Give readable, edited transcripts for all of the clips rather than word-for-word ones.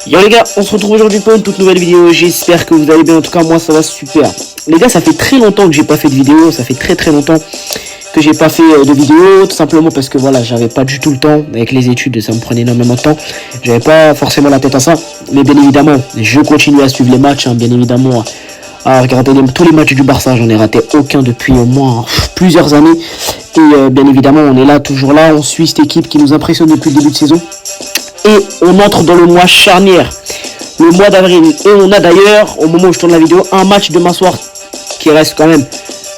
Yo les gars, on se retrouve aujourd'hui pour une toute nouvelle vidéo, j'espère que vous allez bien, en tout cas moi ça va super. Les gars, ça fait très longtemps que j'ai pas fait de vidéo, ça fait très longtemps que j'ai pas fait de vidéo, tout simplement parce que voilà, j'avais pas du tout le temps, avec les études ça me prenait énormément de temps, j'avais pas forcément la tête à ça, mais bien évidemment, je continue à suivre les matchs, bien évidemment, à regarder tous les matchs du Barça, j'en ai raté aucun depuis au moins plusieurs années, et bien évidemment on est là, toujours là, on suit cette équipe qui nous impressionne depuis le début de saison. Et on entre dans le mois charnière, le mois d'avril. Et on a d'ailleurs, au moment où je tourne la vidéo, un match demain soir qui reste quand même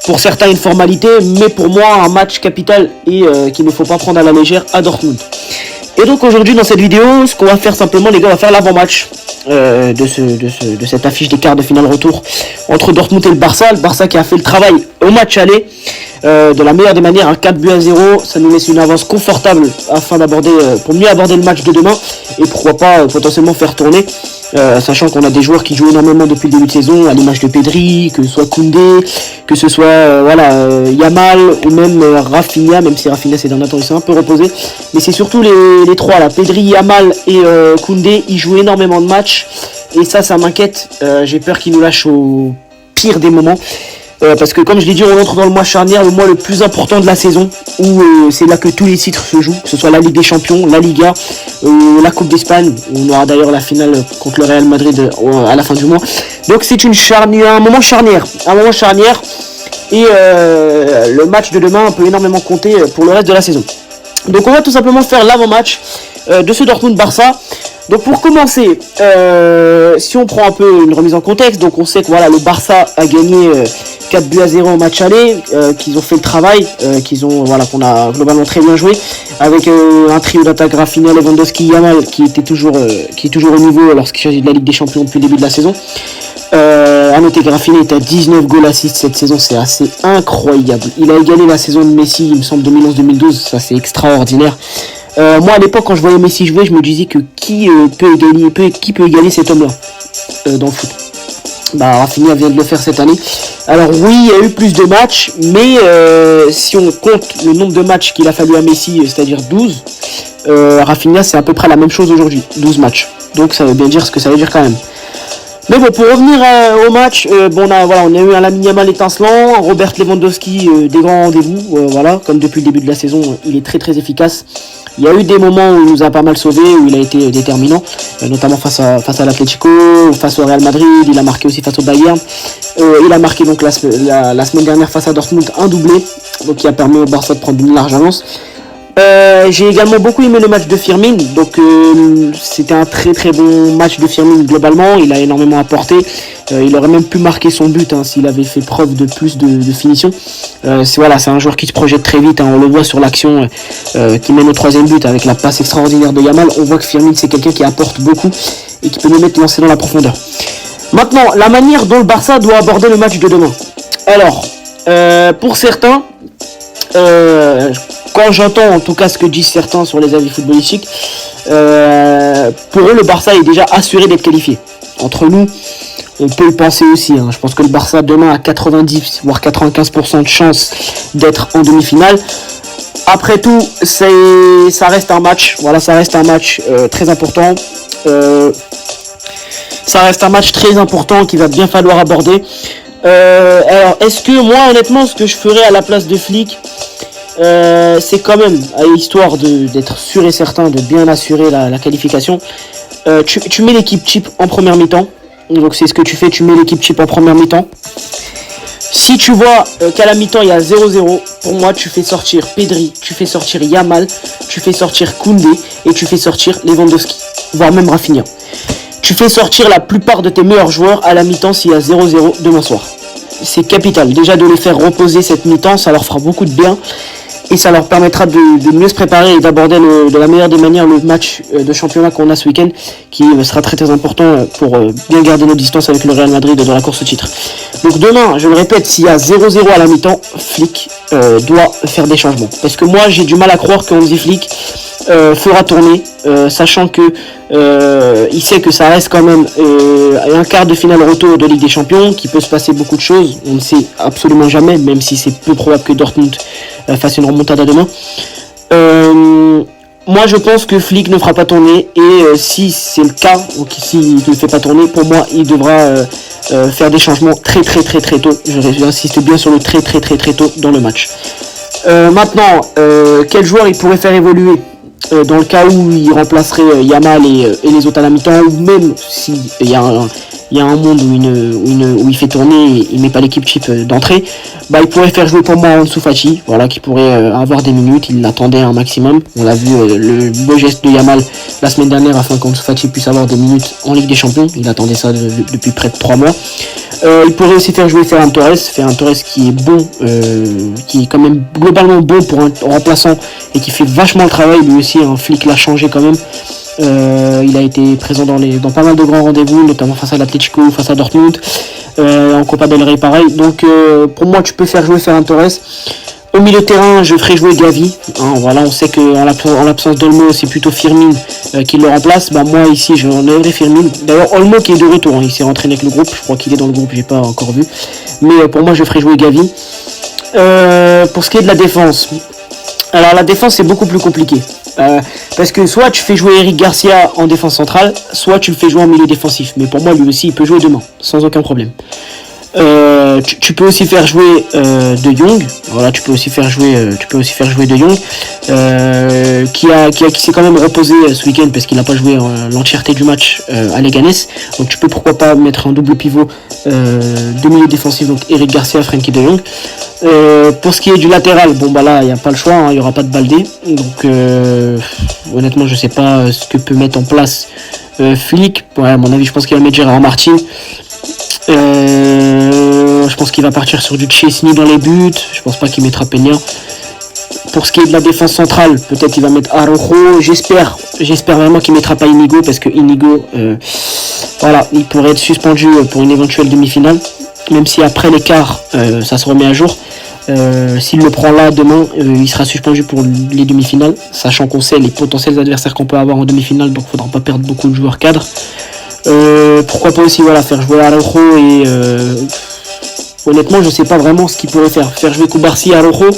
pour certains une formalité, mais pour moi un match capital et qu'il ne faut pas prendre à la légère à Dortmund. Et donc aujourd'hui dans cette vidéo, ce qu'on va faire simplement, les gars, on va faire l'avant-match de cette affiche des quarts de finale retour entre Dortmund et le Barça. Le Barça qui a fait le travail au match aller. De la meilleure des manières, un 4-0, ça nous laisse une avance confortable afin d'aborder, pour mieux aborder le match de demain et pourquoi pas potentiellement faire tourner, sachant qu'on a des joueurs qui jouent énormément depuis le début de saison, à l'image de Pedri, que ce soit Koundé, que ce soit Yamal ou même Rafinha, même si Rafinha ces derniers temps il s'est un peu reposé, mais c'est surtout les trois là, Pedri, Yamal et Koundé, ils jouent énormément de matchs et ça m'inquiète, j'ai peur qu'ils nous lâchent au pire des moments. Parce que comme je l'ai dit, on entre dans le mois charnière, le mois le plus important de la saison, où c'est là que tous les titres se jouent, que ce soit la Ligue des Champions, la Liga, la Coupe d'Espagne, on aura d'ailleurs la finale contre le Real Madrid à la fin du mois. Donc c'est un moment charnière, et le match de demain peut énormément compter pour le reste de la saison. Donc on va tout simplement faire l'avant-match de ce Dortmund-Barça. Donc pour commencer, si on prend un peu une remise en contexte, donc on sait que voilà, le Barça a gagné 4-0 au match aller, qu'ils ont fait le travail, qu'on a globalement très bien joué, avec un trio d'attaque Rafinha, Lewandowski, Yamal, qui est toujours au niveau lorsqu'il s'agit de la Ligue des Champions depuis le début de la saison. À noter que Rafinha est à 19 goals assists cette saison, c'est assez incroyable. Il a égalé la saison de Messi, il me semble 2011-2012, ça c'est extraordinaire. Moi à l'époque quand je voyais Messi jouer, je me disais que qui peut égaler cet homme là dans le foot. Rafinha vient de le faire cette année. Alors oui, il y a eu plus de matchs, mais si on compte le nombre de matchs qu'il a fallu à Messi, c'est-à-dire 12, Rafinha c'est à peu près la même chose aujourd'hui, 12 matchs. Donc ça veut bien dire ce que ça veut dire quand même. Mais bon, pour revenir au match, on a eu un Lamine Yamal étincelant, Robert Lewandowski des grands rendez-vous, comme depuis le début de la saison, il est très efficace. Il y a eu des moments où il nous a pas mal sauvé, où il a été déterminant, notamment face à l'Atlético, face au Real Madrid, il a marqué aussi face au Bayern. Il a marqué donc la semaine dernière face à Dortmund un doublé, donc qui a permis au Barça de prendre une large avance. J'ai également beaucoup aimé le match de Firmin, donc c'était un très bon match de Firmin globalement, il a énormément apporté, il aurait même pu marquer son but s'il avait fait preuve de plus de finition. C'est un joueur qui se projette très vite, on le voit sur l'action qui mène au troisième but avec la passe extraordinaire de Yamal, on voit que Firmin c'est quelqu'un qui apporte beaucoup et qui peut nous mettre lancé dans la profondeur. Maintenant, la manière dont le Barça doit aborder le match de demain. Alors, pour certains, quand j'entends en tout cas ce que disent certains sur les avis footballistiques, pour eux le Barça est déjà assuré d'être qualifié. Entre nous, on peut le penser aussi. Je pense que le Barça demain a 90 voire 95% de chance d'être en demi-finale. Après tout, ça reste un match. Voilà, ça reste un match très important. Ça reste un match très important qu'il va bien falloir aborder. Alors, est-ce que moi, honnêtement, ce que je ferais à la place de Flick, c'est quand même, histoire d'être sûr et certain de bien assurer la qualification, tu mets l'équipe type en première mi-temps. Donc c'est ce que tu fais, tu mets l'équipe type en première mi-temps. Si tu vois qu'à la mi-temps il y a 0-0, pour moi tu fais sortir Pedri, tu fais sortir Yamal, tu fais sortir Koundé et tu fais sortir Lewandowski, voire même Rafinha. Tu fais sortir la plupart de tes meilleurs joueurs à la mi-temps s'il y a 0-0 demain soir. C'est capital. Déjà de les faire reposer cette mi-temps, ça leur fera beaucoup de bien. Et ça leur permettra de mieux se préparer et d'aborder de la meilleure des manières le match de championnat qu'on a ce week-end, qui sera très important pour bien garder nos distances avec le Real Madrid dans la course au titre. Donc demain, je le répète, s'il y a 0-0 à la mi-temps, Flick doit faire des changements. Parce que moi, j'ai du mal à croire que Hansi Flick fera tourner, sachant que il sait que ça reste quand même un quart de finale retour de Ligue des Champions, qu'il peut se passer beaucoup de choses, on ne sait absolument jamais, même si c'est peu probable que Dortmund fasse une remontada demain. moi je pense que Flick ne fera pas tourner, et si c'est le cas, donc s'il ne le fait pas tourner, pour moi il devra faire des changements très tôt. J'insiste bien sur le très tôt dans le match. Maintenant, quel joueur il pourrait faire évoluer dans le cas où il remplacerait Yamal et les autres à la mi-temps, ou même s'il y a un monde où il fait tourner et il met pas l'équipe type d'entrée, bah il pourrait faire jouer pour moi Ansu Fati, voilà, qui pourrait avoir des minutes. Il l'attendait un maximum. On l'a vu, le beau geste de Yamal la semaine dernière afin qu'Ansu Fati puisse avoir des minutes en Ligue des Champions. Il attendait ça depuis près de 3 mois. Il pourrait aussi faire jouer Ferran Torres qui est bon, qui est quand même globalement bon pour un remplaçant et qui fait vachement le travail. Lui aussi, un Flick l'a changé quand même. Il a été présent dans pas mal de grands rendez-vous, notamment face à l'Atlético, face à Dortmund, en Copa del Rey pareil. Donc pour moi tu peux faire jouer Ferran Torres. Au milieu de terrain, je ferai jouer Gavi. Voilà, on sait qu'en l'absence d'Olmo, c'est plutôt Firmin qui le remplace. Bah moi ici, je enlèverai Firmin. D'ailleurs, Olmo qui est de retour, il s'est rentraîné avec le groupe. Je crois qu'il est dans le groupe, j'ai pas encore vu. Mais pour moi, je ferai jouer Gavi. Pour ce qui est de la défense, alors la défense c'est beaucoup plus compliqué. Parce que soit tu fais jouer Eric Garcia en défense centrale, soit tu le fais jouer en milieu défensif. Mais pour moi, lui aussi, il peut jouer demain, sans aucun problème. Tu peux aussi faire jouer De Jong. Voilà, tu peux aussi faire jouer De Jong, qui s'est quand même reposé ce week-end parce qu'il n'a pas joué l'entièreté du match à Leganés. Donc tu peux pourquoi pas mettre un double pivot de milieu défensif, donc Eric Garcia, Frenkie De Jong. Pour ce qui est du latéral, bon bah là il n'y a pas le choix, il n'y aura pas de Baldé. Donc honnêtement je sais pas ce que peut mettre en place Flick. Ouais, à mon avis je pense qu'il va mettre Gérard Martin. Je pense qu'il va partir sur du Chesney dans les buts. Je pense pas qu'il mettra Peña. Pour ce qui est de la défense centrale, peut-être il va mettre Araujo. J'espère vraiment qu'il mettra pas Inigo, parce que Inigo, voilà, il pourrait être suspendu pour une éventuelle demi-finale. Même si après l'écart, ça se remet à jour. S'il le prend là demain, il sera suspendu pour les demi-finales, sachant qu'on sait les potentiels adversaires qu'on peut avoir en demi-finale, donc il faudra pas perdre beaucoup de joueurs cadres. Pourquoi pas aussi faire jouer Araujo et honnêtement je sais pas vraiment ce qu'il pourrait faire jouer Koubarsi, Araujo,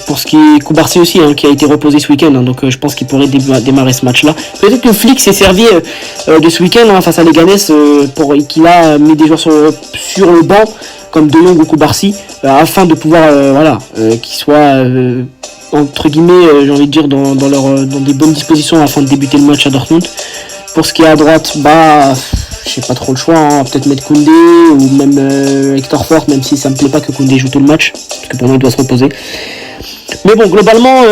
pour ce qui est Koubarsi aussi qui a été reposé ce week-end, donc je pense qu'il pourrait démarrer ce match là. Peut-être que Flick s'est servi de ce week-end face à Leganés pour qu'il a mis des joueurs sur le banc comme De Jong ou Koubarsi, afin de pouvoir qu'ils soient entre guillemets j'ai envie de dire dans des bonnes dispositions afin de débuter le match à Dortmund. Pour ce qui est à droite, je sais pas trop le choix, peut-être mettre Koundé ou même Hector Fort, même si ça me plaît pas que Koundé joue tout le match, parce que pour moi il doit se reposer. Mais bon, globalement,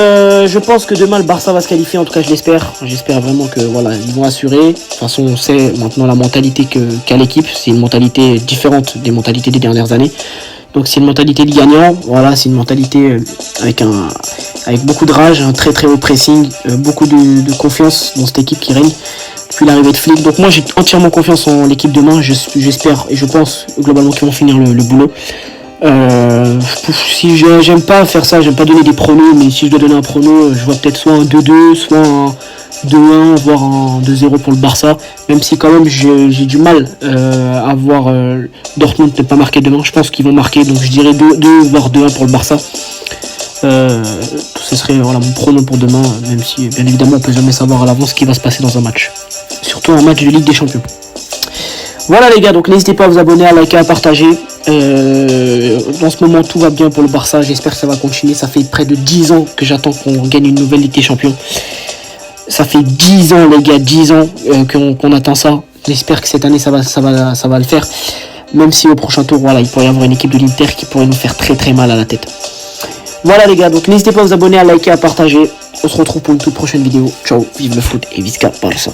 je pense que demain le Barça va se qualifier, en tout cas je l'espère. J'espère vraiment que ils vont assurer. De toute façon, on sait maintenant la mentalité qu'a l'équipe, c'est une mentalité différente des mentalités des dernières années. Donc c'est une mentalité de gagnant, c'est une mentalité avec beaucoup de rage, un très haut pressing, beaucoup de confiance dans cette équipe qui règne depuis l'arrivée de Flick. Donc moi j'ai entièrement confiance en l'équipe demain, j'espère et je pense globalement qu'ils vont finir le boulot. Si j'aime pas faire ça, j'aime pas donner des pronos, mais si je dois donner un prono, je vois peut-être soit un 2-2, soit un 2-1, voire un 2-0 pour le Barça, même si quand même j'ai du mal à voir Dortmund ne pas marquer demain. Je pense qu'ils vont marquer, donc je dirais 2 voire 2-1 pour le Barça. Ce serait mon prono pour demain, même si bien évidemment on peut jamais savoir à l'avance ce qui va se passer dans un match, surtout un match de Ligue des Champions. Voilà les gars, donc n'hésitez pas à vous abonner, à liker, à partager. Dans ce moment tout va bien pour le Barça, j'espère que ça va continuer. Ça fait près de 10 ans que j'attends qu'on gagne une nouvelle Ligue des Champions. Ça fait 10 ans les gars, 10 ans qu'on attend ça. J'espère que cette année ça va le faire. Même si au prochain tour, il pourrait y avoir une équipe de l'Inter qui pourrait nous faire très mal à la tête. Voilà les gars, donc n'hésitez pas à vous abonner, à liker, à partager. On se retrouve pour une toute prochaine vidéo. Ciao, vive le foot et Visca Barça.